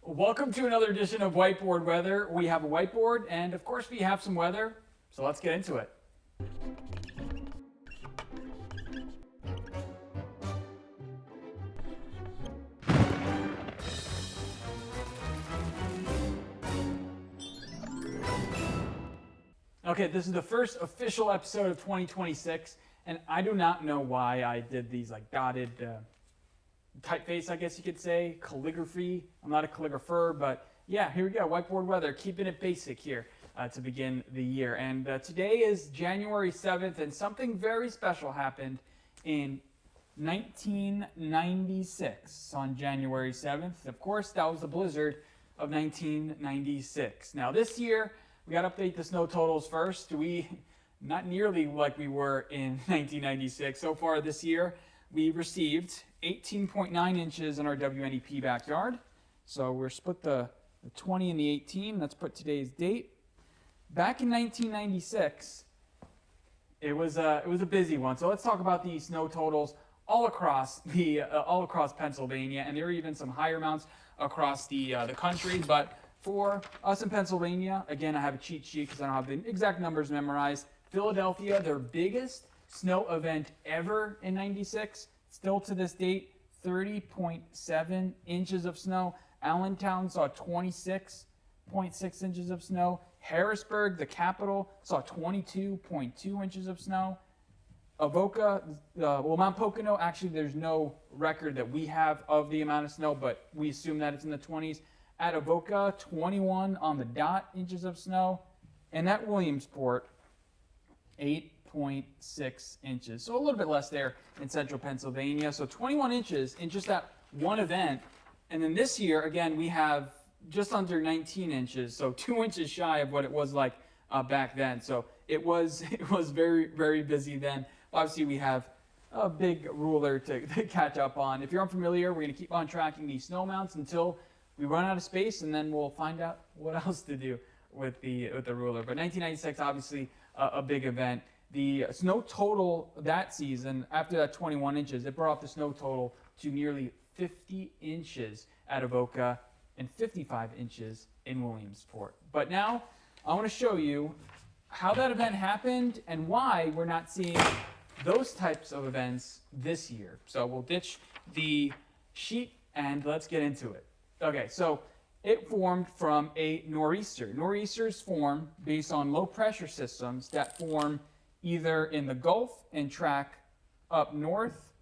Welcome to another edition of Whiteboard Weather. We have a whiteboard and of course we have some weather, so let's get into it. Okay, this is the first official episode of 2026, and I do not know why I did these like dotted typeface, I guess you could say, calligraphy. I'm not a calligrapher, but yeah, here we go, whiteboard weather, keeping it basic here to begin the year. And today is January 7th, and something very special happened in 1996 on January 7th. Of course, that was the blizzard of 1996. Now this year, we got to update the snow totals first. Not nearly like we were in 1996. So far this year, we received 18.9 inches in our WNEP backyard. So we're split the 20 and the 18. Let's put today's date. Back in 1996, it was a busy one. So let's talk about the snow totals all across Pennsylvania, and there are even some higher amounts across the country. But for us in Pennsylvania, again, I have a cheat sheet because I don't have the exact numbers memorized. Philadelphia, their biggest snow event ever in 96, still to this date, 30.7 inches of snow. Allentown saw 26.6 inches of snow. Harrisburg, the capital, saw 22.2 inches of snow. Avoca, Mount Pocono, actually there's no record that we have of the amount of snow, but we assume that it's in the 20s. At Avoca, 21 on the dot inches of snow. And at Williamsport, 8.6 inches. So a little bit less there in central Pennsylvania. So 21 inches in just that one event. And then this year, again, we have just under 19 inches. So 2 inches shy of what it was like back then. So it was very, very busy then. Obviously, we have a big ruler to catch up on. If you're unfamiliar, we're going to keep on tracking these snow amounts until we run out of space, and then we'll find out what else to do with the ruler. But 1996, obviously, a big event. The snow total that season, after that 21 inches, it brought up the snow total to nearly 50 inches at Avoca and 55 inches in Williamsport. But now, I want to show you how that event happened and why we're not seeing those types of events this year. So we'll ditch the sheet and let's get into it. Okay, so it formed from a nor'easter. Nor'easters form based on low pressure systems that form either in the Gulf and track up north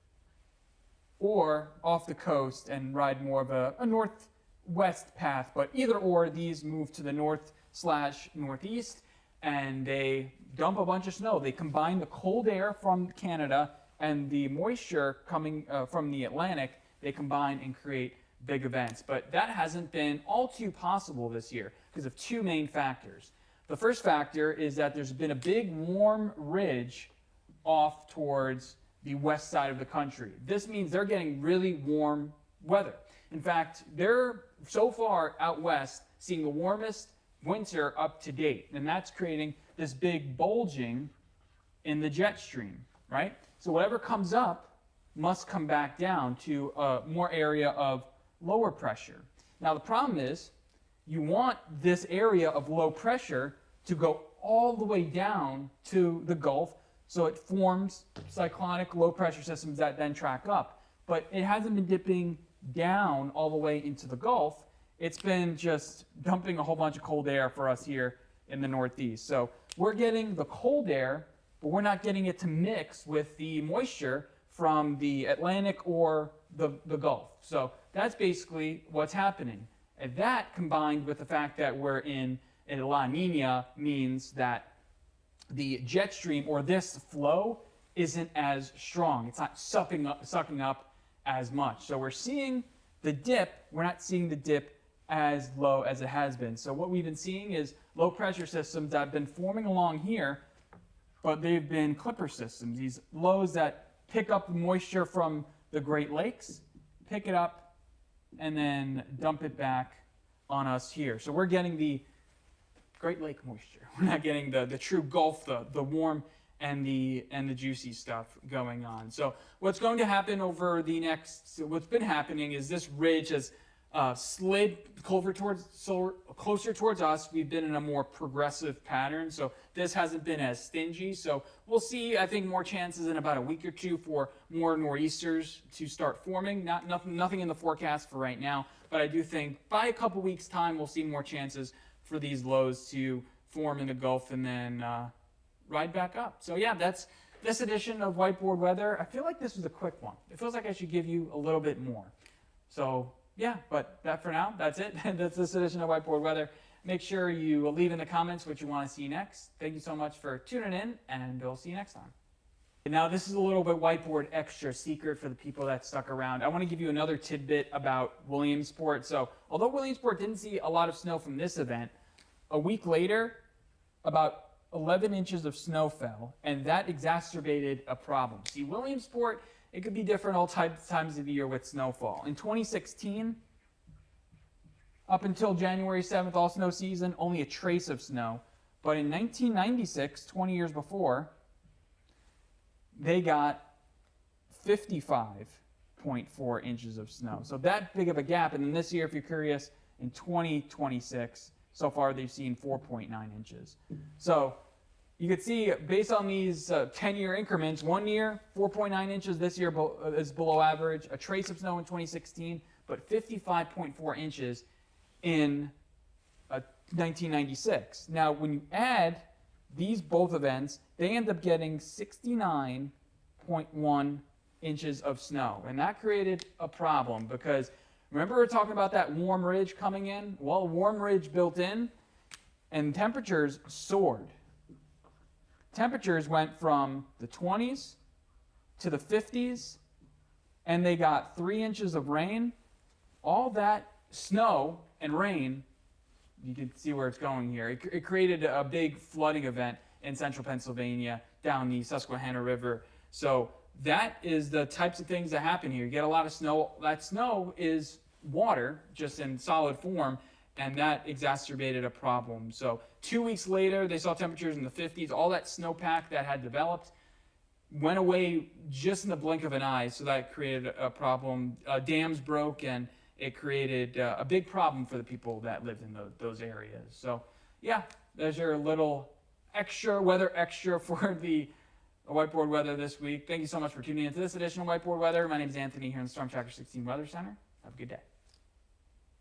or off the coast and ride more of a northwest path. But either or, these move to the north/northeast and they dump a bunch of snow. They combine the cold air from Canada and the moisture coming from the Atlantic. They combine and create big events. But that hasn't been all too possible this year because of two main factors. The first factor is that there's been a big warm ridge off towards the west side of the country. This means they're getting really warm weather. In fact, they're so far out west seeing the warmest winter up to date, and that's creating this big bulging in the jet stream, right? So whatever comes up must come back down to more area of lower pressure. Now the problem is you want this area of low pressure to go all the way down to the Gulf, so it forms cyclonic low pressure systems that then track up. But it hasn't been dipping down all the way into the Gulf. It's been just dumping a whole bunch of cold air for us here in the Northeast. So we're getting the cold air, but we're not getting it to mix with the moisture from the Atlantic or the Gulf. So that's basically what's happening. And that combined with the fact that we're in La Nina means that the jet stream or this flow isn't as strong. It's not sucking up as much. So we're seeing the dip. We're not seeing the dip as low as it has been. So what we've been seeing is low pressure systems that have been forming along here, but they've been clipper systems, these lows that pick up the moisture from the Great Lakes, pick it up, and then dump it back on us here. So we're getting the Great Lake moisture. We're not getting the true Gulf, the warm and the juicy stuff going on. So what's going to happen over the next, what's been happening is this ridge has slid closer towards us. We've been in a more progressive pattern, so this hasn't been as stingy. So we'll see, I think, more chances in about a week or two for more nor'easters to start forming. Nothing in the forecast for right now, but I do think by a couple weeks' time, we'll see more chances for these lows to form in the Gulf and then ride back up. So yeah, that's this edition of Whiteboard Weather. I feel like this was a quick one. It feels like I should give you a little bit more. So yeah, but that for now, that's it. That's this edition of Whiteboard Weather. Make sure you leave in the comments what you want to see next. Thank you so much for tuning in, and we'll see you next time. And now this is a little bit Whiteboard extra secret for the people that stuck around. I want to give you another tidbit about Williamsport. So although Williamsport didn't see a lot of snow from this event, a week later, about 11 inches of snow fell, and that exacerbated a problem. See, Williamsport, it could be different all times of the year with snowfall. In 2016, up until January 7th, all snow season, only a trace of snow. But in 1996, 20 years before, they got 55.4 inches of snow. So that big of a gap. And then this year, if you're curious, in 2026, so far they've seen 4.9 inches. So you can see, based on these 10-year increments, 1 year, 4.9 inches. This year is below average. A trace of snow in 2016, but 55.4 inches in 1996. Now, when you add these both events, they end up getting 69.1 inches of snow. And that created a problem because remember we were talking about that warm ridge coming in? Well, warm ridge built in, and temperatures soared. Temperatures went from the 20s to the 50s, and they got 3 inches of rain. All that snow and rain, you can see where it's going here. It created a big flooding event in central Pennsylvania down the Susquehanna River. So that is the types of things that happen here. You get a lot of snow. That snow is water, just in solid form, and that exacerbated a problem. So 2 weeks later, they saw temperatures in the 50s. All that snowpack that had developed went away just in the blink of an eye, so that created a problem. Dams broke, and it created a big problem for the people that lived in those areas. So yeah, there's your little weather extra for the Whiteboard Weather this week. Thank you so much for tuning into this edition of Whiteboard Weather. My name is Anthony here in the Storm Tracker 16 Weather Center. Have a good day.